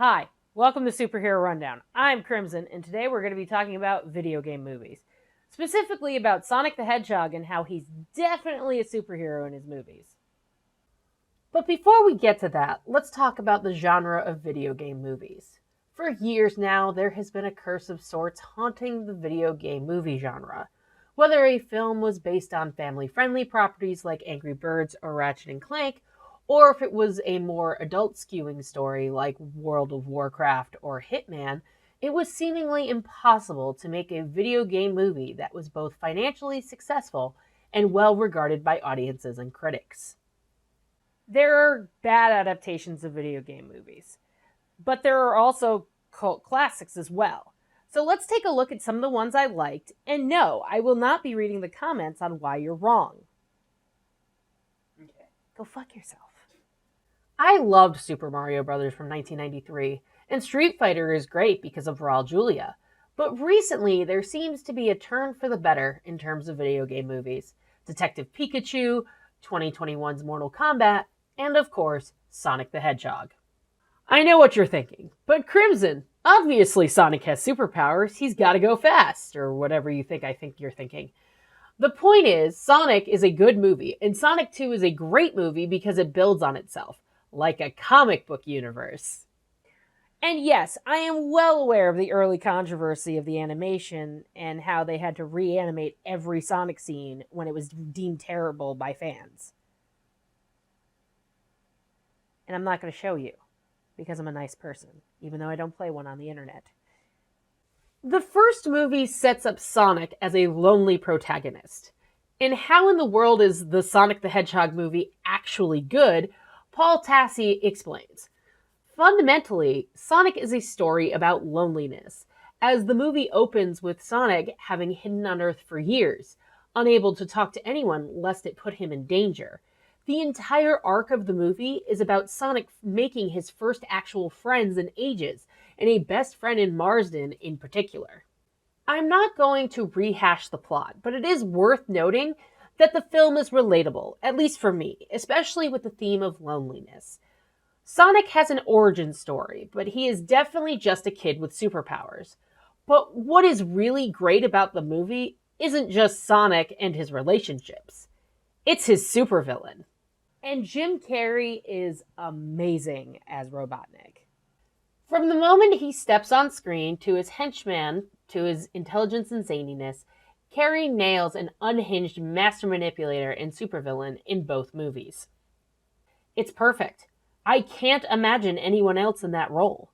Hi, welcome to Superhero Rundown. I'm Crimson, and today we're going to be talking about video game movies. Specifically about Sonic the Hedgehog and how he's definitely a superhero in his movies. But before we get to that, let's talk about the genre of video game movies. For years now, there has been a curse of sorts haunting the video game movie genre. Whether a film was based on family-friendly properties like Angry Birds or Ratchet & Clank, or if it was a more adult-skewing story like World of Warcraft or Hitman, it was seemingly impossible to make a video game movie that was both financially successful and well-regarded by audiences and critics. There are bad adaptations of video game movies, but there are also cult classics as well. So let's take a look at some of the ones I liked, and no, I will not be reading the comments on why you're wrong. Okay. Go fuck yourself. I loved Super Mario Bros. From 1993, and Street Fighter is great because of Raul Julia. But recently, there seems to be a turn for the better in terms of video game movies. Detective Pikachu, 2021's Mortal Kombat, and of course, Sonic the Hedgehog. I know what you're thinking, but Crimson, obviously Sonic has superpowers, he's gotta go fast, or whatever you think you're thinking. The point is, Sonic is a good movie, and Sonic 2 is a great movie because it builds on itself, like a comic book universe. And yes, I am well aware of the early controversy of the animation and how they had to reanimate every Sonic scene when it was deemed terrible by fans. And I'm not going to show you, because I'm a nice person, even though I don't play one on the internet. The first movie sets up Sonic as a lonely protagonist. And how in the world is the Sonic the Hedgehog movie actually good? Paul Tassi explains. Fundamentally, Sonic is a story about loneliness, as the movie opens with Sonic having hidden on Earth for years, unable to talk to anyone lest it put him in danger. The entire arc of the movie is about Sonic making his first actual friends in ages, and a best friend in Marsden in particular. I'm not going to rehash the plot, but it is worth noting that the film is relatable, at least for me, especially with the theme of loneliness. Sonic has an origin story, but he is definitely just a kid with superpowers. But what is really great about the movie isn't just Sonic and his relationships. It's his supervillain. And Jim Carrey is amazing as Robotnik. From the moment he steps on screen to his henchman, to his intelligence and zaniness, Carrey nails an unhinged master manipulator and supervillain in both movies. It's perfect. I can't imagine anyone else in that role.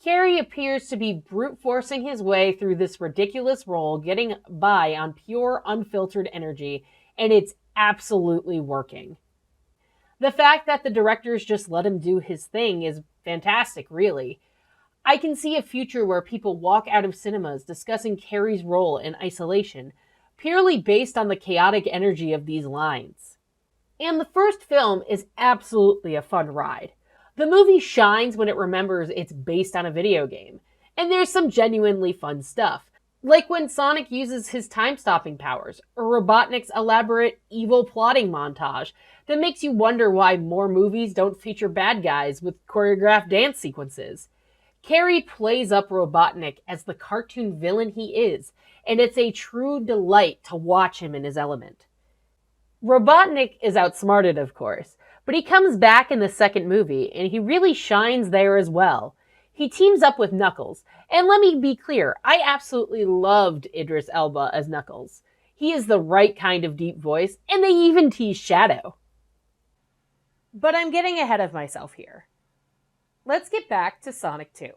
Carrey appears to be brute forcing his way through this ridiculous role, getting by on pure, unfiltered energy, and it's absolutely working. The fact that the directors just let him do his thing is fantastic, really. I can see a future where people walk out of cinemas discussing Carrey's role in isolation, purely based on the chaotic energy of these lines. And the first film is absolutely a fun ride. The movie shines when it remembers it's based on a video game, and there's some genuinely fun stuff, like when Sonic uses his time-stopping powers, or Robotnik's elaborate evil plotting montage that makes you wonder why more movies don't feature bad guys with choreographed dance sequences. Carrey plays up Robotnik as the cartoon villain he is, and it's a true delight to watch him in his element. Robotnik is outsmarted, of course, but he comes back in the second movie, and he really shines there as well. He teams up with Knuckles, and let me be clear, I absolutely loved Idris Elba as Knuckles. He is the right kind of deep voice, and they even tease Shadow. But I'm getting ahead of myself here. Let's get back to Sonic 2.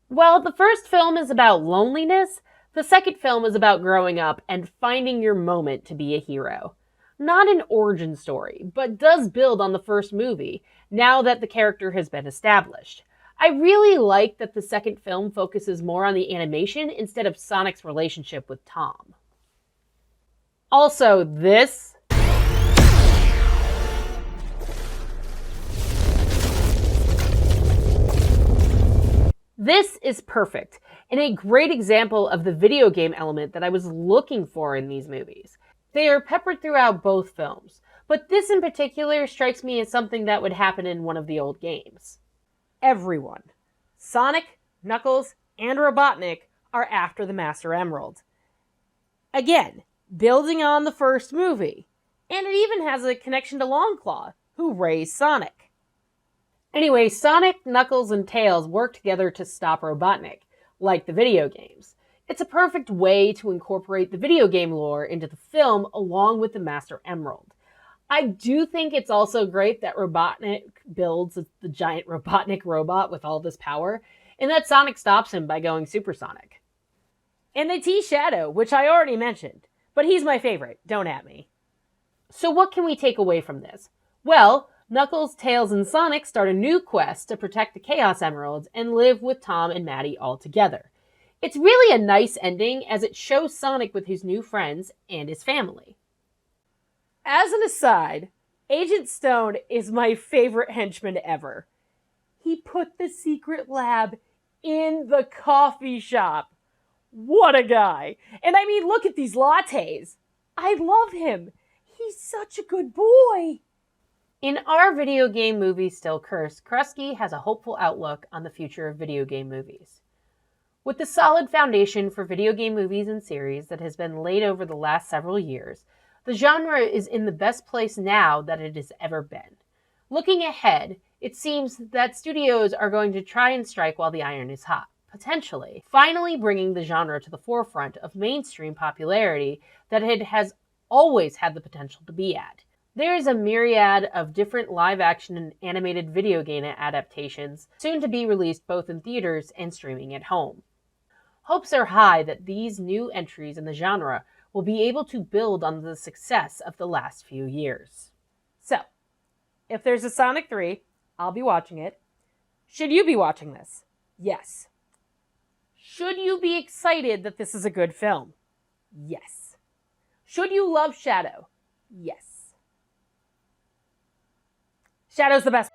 While the first film is about loneliness, the second film is about growing up and finding your moment to be a hero. Not an origin story, but does build on the first movie, now that the character has been established. I really like that the second film focuses more on the animation instead of Sonic's relationship with Tom. Also, This is perfect, and a great example of the video game element that I was looking for in these movies. They are peppered throughout both films, but this in particular strikes me as something that would happen in one of the old games. Everyone, Sonic, Knuckles, and Robotnik are after the Master Emerald. Again, building on the first movie. And it even has a connection to Longclaw, who raised Sonic. Anyway, Sonic, Knuckles, and Tails work together to stop Robotnik, like the video games. It's a perfect way to incorporate the video game lore into the film along with the Master Emerald. I do think it's also great that Robotnik builds the giant Robotnik robot with all this power, and that Sonic stops him by going supersonic. And they tease Shadow, which I already mentioned, but he's my favorite, don't at me. So what can we take away from this? Well, Knuckles, Tails, and Sonic start a new quest to protect the Chaos Emeralds and live with Tom and Maddie all together. It's really a nice ending as it shows Sonic with his new friends and his family. As an aside, Agent Stone is my favorite henchman ever. He put the secret lab in the coffee shop. What a guy. And I mean, look at these lattes. I love him. He's such a good boy. In our video game movie Still Cursed, Krusky has a hopeful outlook on the future of video game movies. With the solid foundation for video game movies and series that has been laid over the last several years, the genre is in the best place now that it has ever been. Looking ahead, it seems that studios are going to try and strike while the iron is hot, potentially finally bringing the genre to the forefront of mainstream popularity that it has always had the potential to be at. There is a myriad of different live-action and animated video game adaptations, soon to be released both in theaters and streaming at home. Hopes are high that these new entries in the genre will be able to build on the success of the last few years. So, if there's a Sonic 3, I'll be watching it. Should you be watching this? Yes. Should you be excited that this is a good film? Yes. Should you love Shadow? Yes. Shadow's the best.